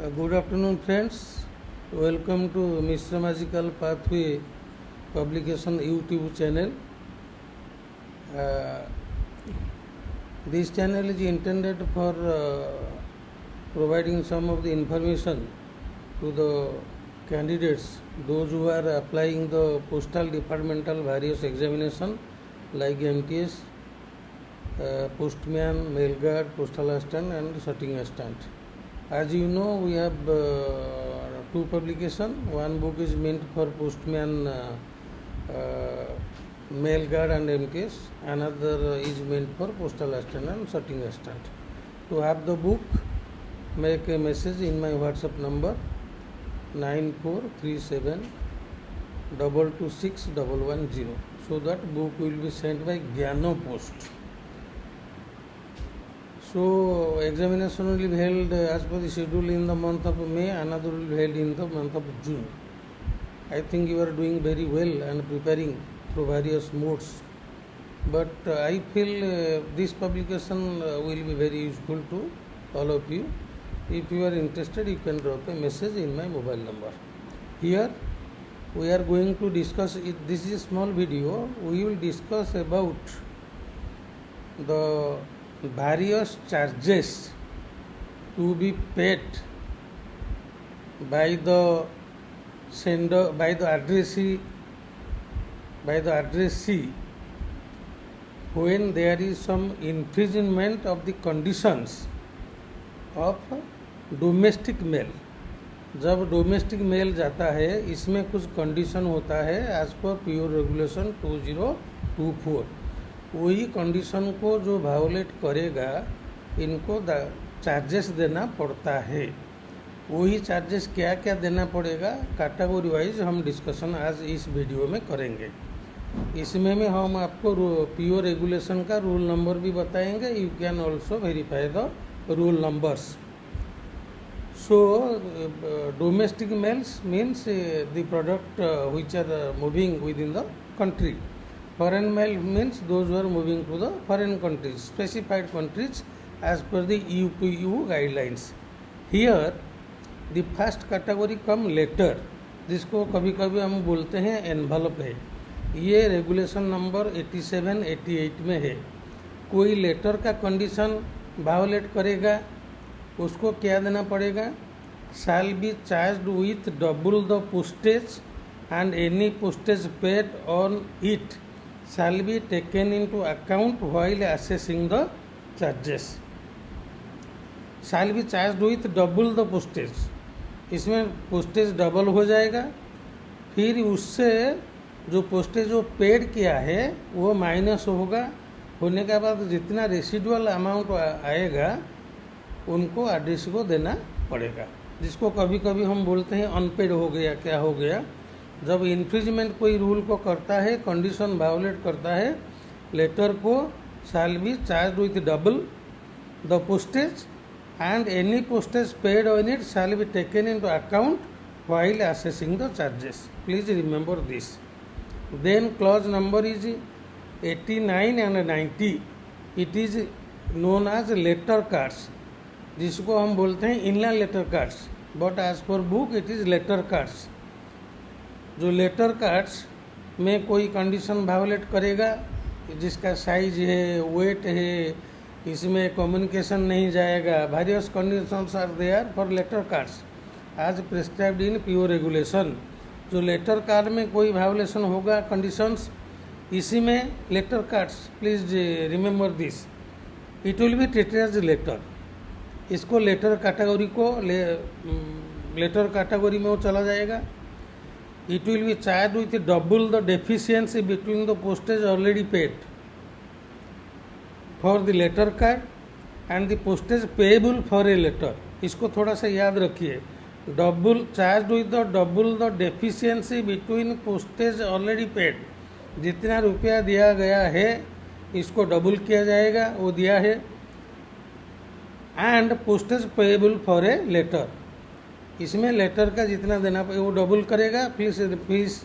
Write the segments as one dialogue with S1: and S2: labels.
S1: Good afternoon, friends. Welcome to Mr. Magical Pathway Publication YouTube channel. Uh, this channel is intended for providing some of the information to the candidates, those who are applying the postal departmental various examination like MTS, postman, mail guard, postal assistant, and sorting assistant. As you know, we have two publications. One book is meant for postman, mail guard and MTS. Another is meant for postal assistant and sorting assistant. To have the book, make a message in my WhatsApp number 9437 226 110, so that book will be sent by Gyano Post. So examination will be held as per the schedule in the month of May, another will be held in the month of June. I think you are doing very well and preparing through various modes. But I feel this publication will be very useful to all of you. If you are interested, you can drop a message in my mobile number. Here we are going to discuss it. This is a small video. We will discuss about the various charges to be paid by the sender, by the addressee when there is some infringement of the conditions of domestic mail. जब domestic mail जाता है, इसमें कुछ condition होता है as पर pure regulation 2024. वही condition को जो वायोलेट करेगा, इनको चार्जेस देना पड़ता है. वही चार्जेस क्या क्या देना पड़ेगा, कैटेगरी वाइज हम डिस्कशन आज इस वीडियो में करेंगे. इसमें में हम आपको पीओ रेगुलेशन का रूल नंबर भी बताएंगे. You can also verify the rule numbers. So domestic mails means the product which are moving within the country. Foreign mail means those who are moving to the foreign countries, specified countries as per the UPU guidelines. Here the first category come letter, जिसको कभी कभी हम बोलते हैं envelope है. ये regulation number 87-88 में है. कोई लेटर का कंडीशन वायोलेट करेगा, उसको क्या देना पड़ेगा, shall be charged with double the postage and any postage paid on it shall be taken into account while assessing the charges. Shall be charged with double the postage, इसमें postage double हो जाएगा. फिर उससे जो postage जो paid किया है वो माइनस होगा. होने के बाद जितना रेसिडुअल अमाउंट आएगा उनको आरडीसी को देना पड़ेगा, जिसको कभी कभी हम बोलते हैं अनपेड हो गया. क्या हो गया, जब इन्फ्रिजमेंट कोई रूल को करता है, कंडीशन वायोलेट करता है, लेटर को shall be charge with double the postage and any postage paid on it shall be taken into account while assessing the charges. Please remember this. Then clause number is 89 and 90. It is known as letter cards, जिसको हम बोलते हैं inline letter cards, but as per book it is letter cards. जो letter cards में कोई condition violet करेगा, जिसका size है, वेट है, इसमें कम्युनिकेशन नहीं जाएगा, various conditions are there for letter cards as prescribed in PO regulation. जो लेटर कार्ड में कोई वायोलेशन होगा कंडीशंस, इसी में letter cards, please remember this, it will be treated as letter. इसको लेटर कैटेगरी को लेटर कैटेगरी में वो चला जाएगा. It will be charge with double the deficiency between the postage already paid for the letter card and the postage payable for a letter. इसको थोड़ा सा याद रखिए. Double charge with the double the deficiency between postage already paid. जितना रुपया दिया गया है इसको डबल किया जाएगा, वो दिया है. And postage payable for a letter, इसमें लेटर का जितना देना वो डबल करेगा. प्लीज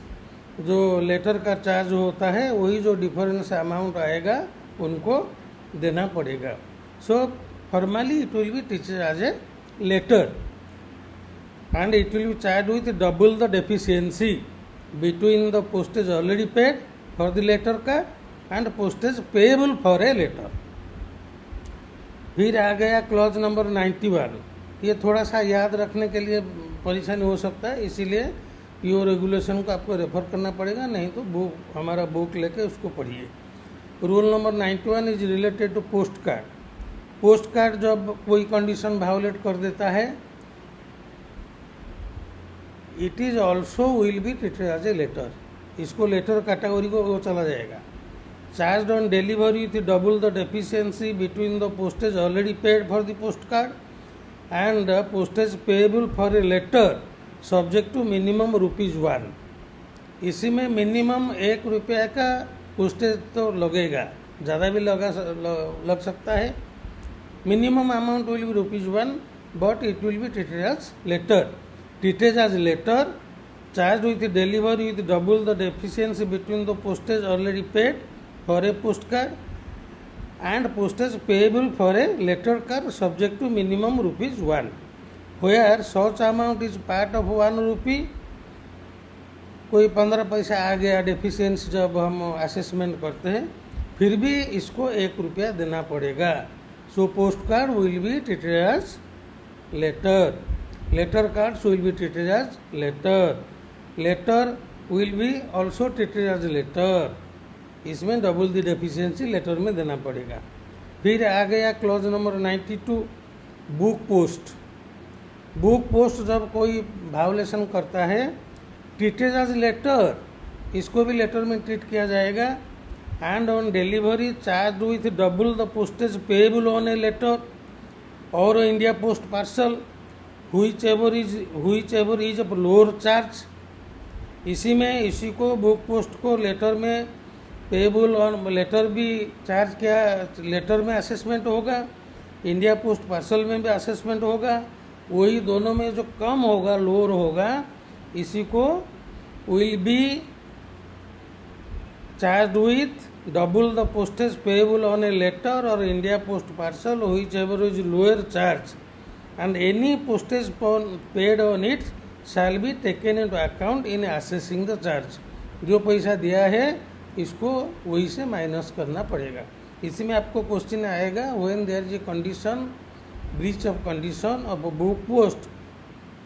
S1: जो लेटर का चार्ज होता है वही जो डिफरेंस अमाउंट आएगा उनको देना पड़ेगा. So formally it will be टीचर as a letter. and it will be charged with double the deficiency between the postage already paid for the letter card and postage payable for a letter. फिर आ गया clause number 91। ये थोड़ा सा याद रखने के लिए परेशानी हो सकता है, इसीलिए पीओ रेगुलेशन को आपको रेफर करना पड़ेगा, नहीं तो बुक हमारा बुक लेके उसको पढ़िए। Rule number 91 is related to post card. Post card जब कोई कंडीशन वायोलेट कर देता है, it is also will be treated as a letter. इसको लेटर कैटेगरी को वो चला जाएगा। Charge on delivery with double the deficiency between the postage already paid for the post card and postage payable for a letter subject to minimum ₹1। इसी में minimum ₹1 का postage तो लगेगा, ज़्यादा भी लग सकता है। Minimum amount will be ₹1 but it will be treated as letter. Treated as letter, charged with delivery with double the deficiency between the postage already paid for a postcard and postage payable for a letter card subject to minimum ₹1, where such amount is part of ₹1। कोई 15 पैसा आ गया deficiency जब हम assessment करते हैं, फिर भी इसको ₹1 देना पड़ेगा। So post card will be treated as letter. Letter cards will be treated as letter. Letter will be also treated as letter. इसमें डबल द डेफिशिएंसी लेटर में देना पड़ेगा। फिर आ गया clause number 92 book post. Book post जब कोई violation करता है, ट्रीटेड एज लेटर, इसको भी लेटर में ट्रीट किया जाएगा। And on delivery charge with double the postage payable on a letter और India post parcel whichever is of lower charge. इसी को बुक पोस्ट को लेटर में पेएबल और लेटर भी चार्ज किया, लेटर में असेसमेंट होगा, इंडिया पोस्ट पार्सल में भी असेसमेंट होगा। वही दोनों में जो कम होगा, लोअर होगा, इसी को will be charge with double the postage payable on a letter और India post parcel whichever is lower charge and any postage paid on it shall be taken into account in assessing the charge। जो पैसा दिया है इसको वही से minus करना पड़ेगा। इसी में आपको क्वेश्चन आएगा, when there is a condition breach of condition of book post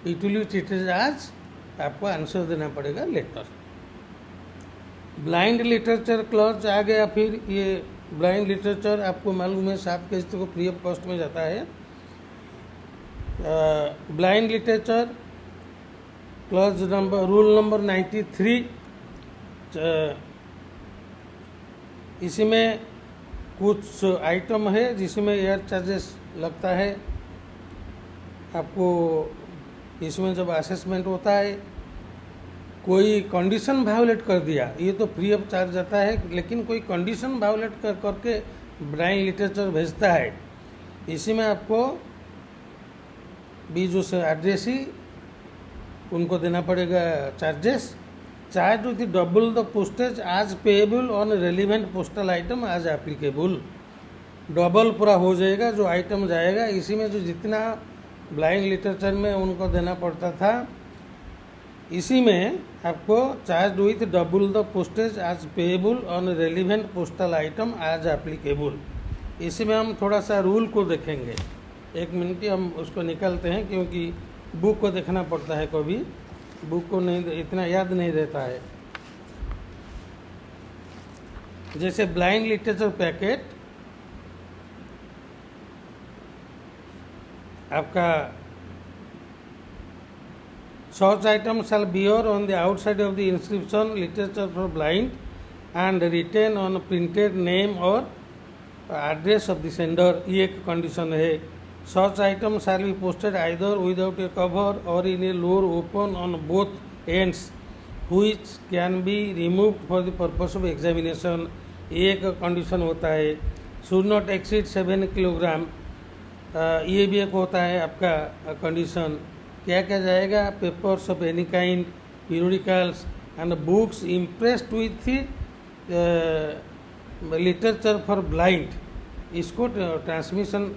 S1: it will be treated as, आपको आंसर देना पड़ेगा लेटर। ब्लाइंड लिटरेचर क्लॉज आ गया। फिर ये ब्लाइंड लिटरेचर आपको मालूम है 7 केजी को फ्री ऑफ कॉस्ट में जाता है। Blind literature clause number rule number 93। इसी में कुछ आइटम है जिसमें एयर चार्जेस लगता है। आपको इसमें जब असेसमेंट होता है, कोई कंडीशन वायोलेट कर दिया, ये तो फ्री ऑफ चार्ज जाता है, लेकिन कोई कंडीशन वायोलेट करके ब्लाइंड लिटरेचर भेजता है, इसी में आपको बीजों से एड्रेस ही उनको देना पड़ेगा charges. Charge with double the postage as payable on relevant postal item as applicable. Double पूरा हो जाएगा जो आइटम जाएगा। इसी में जो जितना ब्लाइंड लिटरेचर में उनको देना पड़ता था, इसी में आपको charge with double the postage as payable on relevant postal item as applicable. इसी में हम थोड़ा सा रूल को देखेंगे। 1 मिनट हम उसको निकालते हैं, क्योंकि बुक को देखना पड़ता है, कभी बुक को नहीं इतना याद नहीं रहता है। जैसे ब्लाइंड लिटरेचर पैकेट आपका such item shall bear on the outside of the inscription literature for blind and retain on printed name or address of the sender। ये एक कंडीशन है। Such item shall be posted either without a cover or in a lower open on both ends which can be removed for the purpose of examination। ये एक condition होता है। Should not exceed 7 kilogram, ये भी एक होता है आपका कंडीशन। क्या क्या जाएगा? Papers of any kind, periodicals and books impressed with literature for blind. इसको ट्रांसमिशन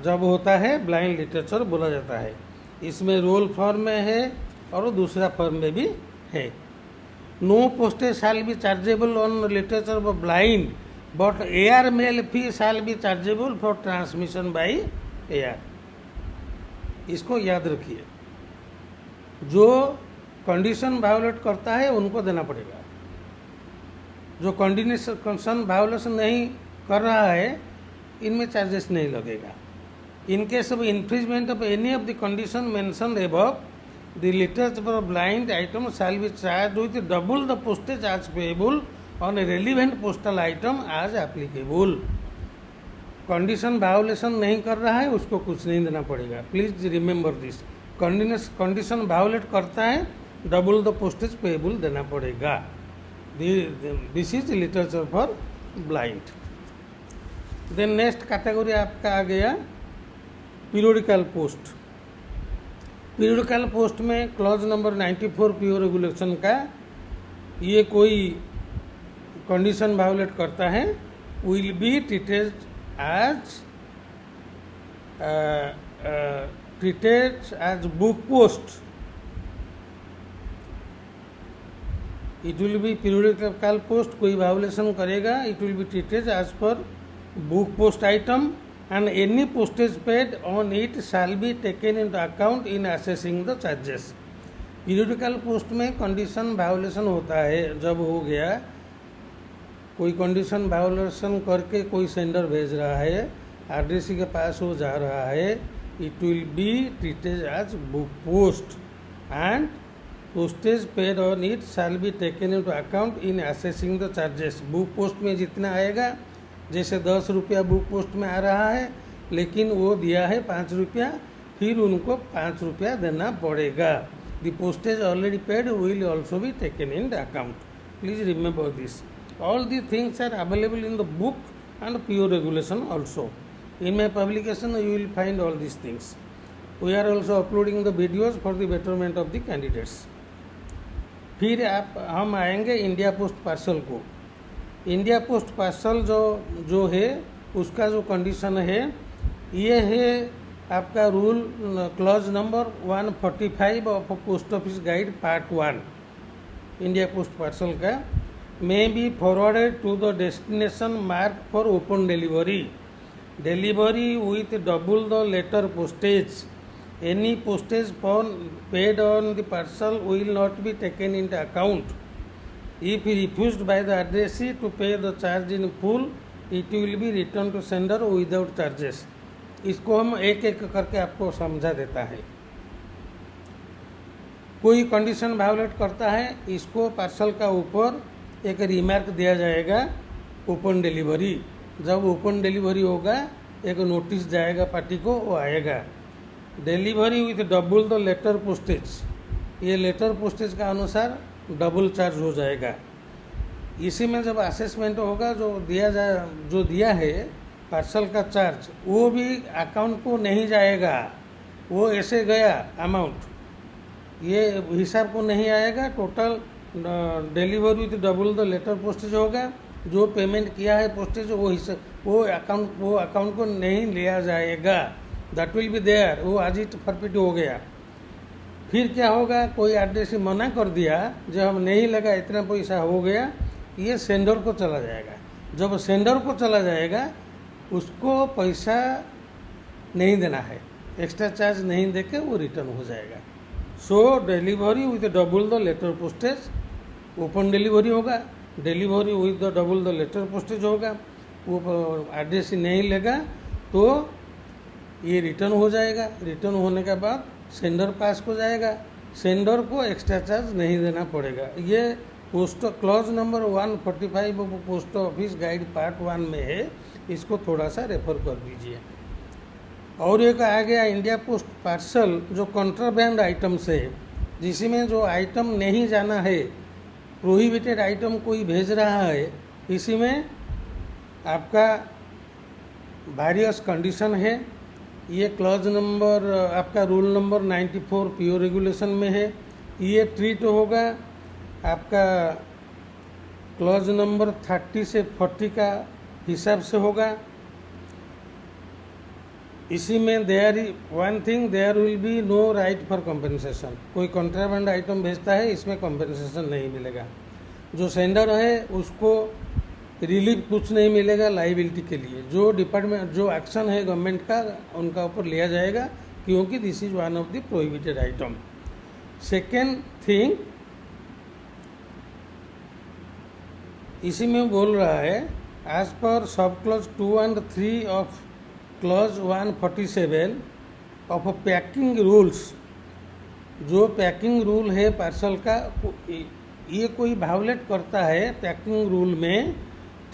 S1: जब होता है ब्लाइंड लिटरेचर बोला जाता है। इसमें रोल फॉर्म में है और दूसरा फॉर्म में भी है। No postage shall be chargeable on literature of blind but air mail fee shall be chargeable for transmission by air. इसको याद रखिए, जो कंडीशन वायोलेट करता है उनको देना पड़ेगा, जो कंडीशन वायोलेशन नहीं कर रहा है इनमें चार्जेस नहीं लगेगा। In case of infringement of any of the condition mentioned above the literature of blind item shall be charge with double the postage as payable on a relevant postal item as applicable. Condition violation नहीं कर रहा है उसको कुछ नहीं देना पड़ेगा। Please remember this, condition violate करता है डबल द पोस्टेज पेएबल देना पड़ेगा। This is literature for blind. Then next category आपका आ गया पीरियोडिकल पोस्ट। पीरियोडिकल पोस्ट में क्लॉज नंबर 94 पीओ रेगुलेशन का ये कोई कंडीशन वायोलेट करता है will be treated as book post. It will be periodical post, कोई वायोलेशन करेगा it will be treated as per book post item and any postage paid on it shall be taken into account in assessing the charges। Periodical post में condition violation होता है जब हो गया, कोई condition violation करके कोई सेंडर भेज रहा है, आरडीसी के पास वो जा रहा है, it will be treated as book post and postage paid on it shall be taken into account in assessing the charges. Book post में जितना आएगा, जैसे 10 रुपया बुक पोस्ट में आ रहा है लेकिन वो दिया है 5 रुपया, फिर उनको 5 रुपया देना पड़ेगा। The postage already paid will also be taken in the account. Please remember this, all the things are available in the book and PO regulation also. In my publication you will find all these things. We are also uploading the videos for the betterment of the candidates. फिर हम आएंगे India post parcel को। India post parcel जो है उसका जो condition है ये है आपका rule clause number 145 of post office guide part 1। India post parcel का may be forwarded to the destination mark for open delivery with double the letter postage. Any postage paid on the parcel will not be taken in the account. If refused by the addressee to pay the charge in full, it will be returned to sender without charges। इसको हम एक एक करके आपको समझा देता है। कोई कंडीशन वायोलेट करता है, इसको पार्सल का ऊपर एक रिमार्क दिया जाएगा ओपन डिलीवरी। जब ओपन डिलीवरी होगा एक नोटिस जाएगा पार्टी को, वो आएगा delivery with double the letter postage. ये लेटर पोस्टेज का अनुसार डबल चार्ज हो जाएगा। इसी में जब असेसमेंट होगा जो दिया है पार्सल का चार्ज, वो भी अकाउंट को नहीं जाएगा, वो ऐसे गया अमाउंट, ये हिसाब को नहीं आएगा। Total delivery with double the letter postage होगा। जो पेमेंट किया है पोस्टेज वो अकाउंट को नहीं लिया जाएगा। दैट विल बी देयर, वो आज ही फॉरफिट हो गया। फिर क्या होगा, कोई आरडीसी मना कर दिया, जब हम नहीं लगा इतना पैसा हो गया, ये सेंडर को चला जाएगा। जब सेंडर को चला जाएगा उसको पैसा नहीं देना है, एक्स्ट्रा चार्ज नहीं देके वो रिटर्न हो जाएगा। So delivery with double the letter postage, open delivery होगा, delivery with the double the letter postage होगा। वो आरडीसी नहीं लेगा तो ये रिटर्न हो जाएगा। रिटर्न होने के बाद सेंडर पास को जाएगा, सेंडर को एक्स्ट्रा चार्ज नहीं देना पड़ेगा। ये post clause number 145 post office guide part 1 में है, इसको थोड़ा सा रेफर कर दीजिए। और एक आ गया इंडिया पोस्ट पार्सल जो कॉन्ट्राबैंड आइटम्स है, जिसमें जो आइटम नहीं जाना है, प्रोहिबिटेड आइटम कोई भेज रहा है, इसी में आपका वेरियस कंडीशन है। ये क्लॉज नंबर आपका रूल नंबर 94 पीओ रेगुलेशन में है। ये ट्रीट होगा आपका क्लॉज नंबर 30 से 40 का हिसाब से होगा। इसी में there one thing, there will be no right for compensation. कोई कॉन्ट्राबैंड आइटम भेजता है, इसमें कंपनसेशन नहीं मिलेगा। जो सेंडर है उसको रिलीफ कुछ नहीं मिलेगा लाइबिलिटी के लिए। जो डिपार्टमेंट, जो एक्शन है गवर्नमेंट का, उनका ऊपर लिया जाएगा, क्योंकि this is one of the prohibited item. Second thing, इसी में बोल रहा है as per sub clause 2 and 3 of clause 147 of packing rules. जो पैकिंग रूल है पार्सल का, ये कोई वायोलेट करता है पैकिंग रूल में,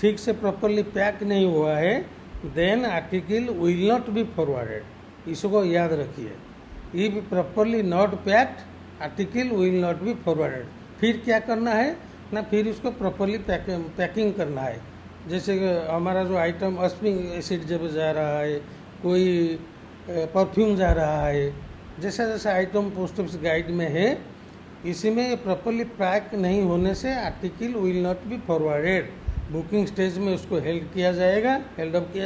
S1: ठीक से प्रॉपरली पैक नहीं हुआ है, then article will not be forwarded. इसको याद रखिए, if properly not packed article will not be forwarded. फिर क्या करना है ना, फिर उसको प्रॉपरली पैकिंग करना है। जैसे हमारा जो आइटम अस्पिंग एसिड जब जा रहा है, कोई परफ्यूम जा रहा है, जैसा जैसा आइटम पोस्ट ऑफिस गाइड में है, इसी में प्रॉपरली पैक नहीं होने से article will not be forwarded. Booking stage में उसको हेल्ड अप किया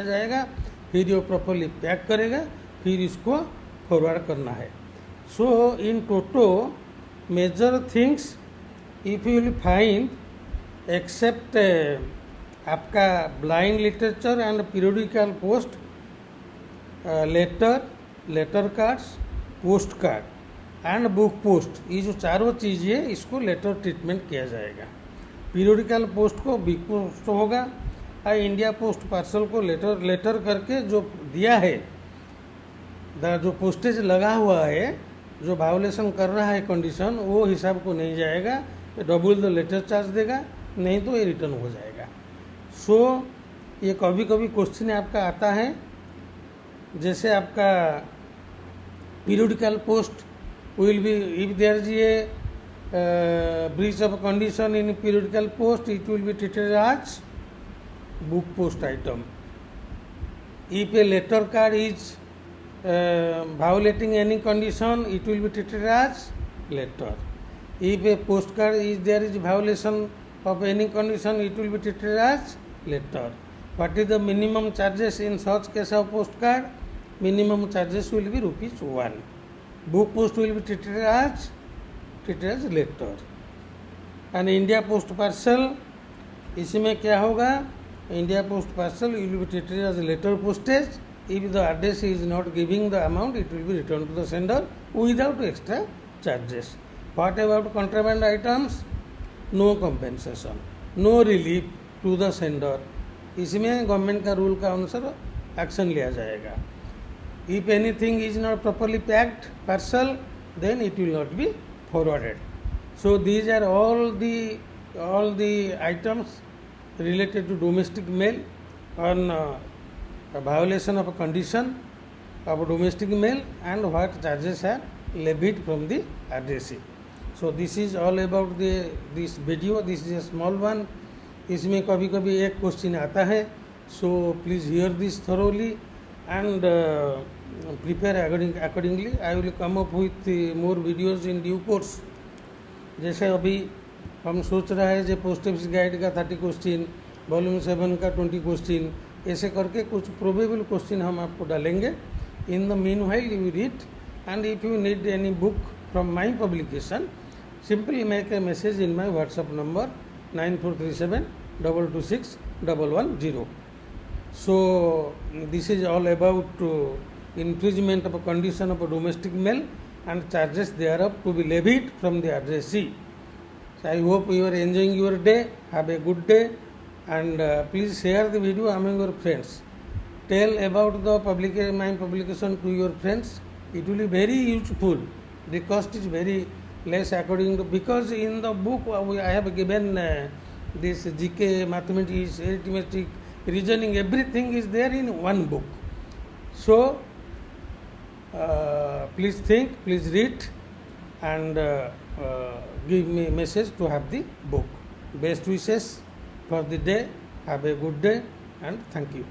S1: जाएगा, फिर ये प्रॉपरली पैक करेगा, फिर इसको फॉरवर्ड करना है। So in toto major things if you will find except आपका blind literature and periodical post, letter cards, post card and book post, ये जो चारों चीज़ है इसको लेटर ट्रीटमेंट किया जाएगा। पीरियोडिकल पोस्ट को बिग पोस्ट होगा, और इंडिया पोस्ट पार्सल को लेटर करके जो दिया है, जो पोस्टेज लगा हुआ है, जो वायोलेशन कर रहा है कंडीशन, वो हिसाब को नहीं जाएगा, डबल द लेटर चार्ज देगा, नहीं तो ये रिटर्न हो जाएगा। सो ये कभी कभी क्वेश्चन आपका आता है, जैसे आपका periodical post will be, if there is a breach of condition in periodical post, it will be treated as book post item. If a letter card is violating any condition, it will be treated as letter. If a postcard is there is violation of any condition, it will be treated as letter. What is the minimum charges in such case of postcard? Minimum charges will be ₹1. Book post will be treated as letter. And India Post parcel, इसमें क्या होगा? India Post parcel will be treated as letter postage. If the address is not giving the amount, it will be returned to the sender without extra charges. What about contraband items? No compensation, no relief to the sender. इसमें government का rule का अनुसार action लिया जाएगा। If anything is not properly packed parcel, then it will not be forwarded. So these are all the items related to domestic mail on a violation of a condition of domestic mail and what charges are levied from the addressee. So this is all about this video. This is a small one. इसमें कभी कभी एक question आता है, so please hear this thoroughly and prepare accordingly. I will come up with more videos in due course. जैसे अभी हम सोच रहे हैं जो पोस्ट ऑफिस गाइड का 30 क्वेश्चन, वॉल्यूम 7 का 20 क्वेश्चन, ऐसे करके कुछ प्रोबेबल क्वेश्चन हम आपको डालेंगे। In the mean while you read, and if you need any book from my publication, simply make a message in my WhatsApp number 9437226110. So this is all about infringement of a condition of a domestic mail and charges thereof to be levied from the addressee. So I hope you are enjoying your day. Have a good day. And please share the video among your friends. Tell about the my publication to your friends. It will be very useful. The cost is very less according to, because in the book I have given this GK, mathematics, arithmetic, reasoning, everything is there in one book. So please think, please read, and give me a message to have the book. Best wishes for the day. Have a good day and thank you.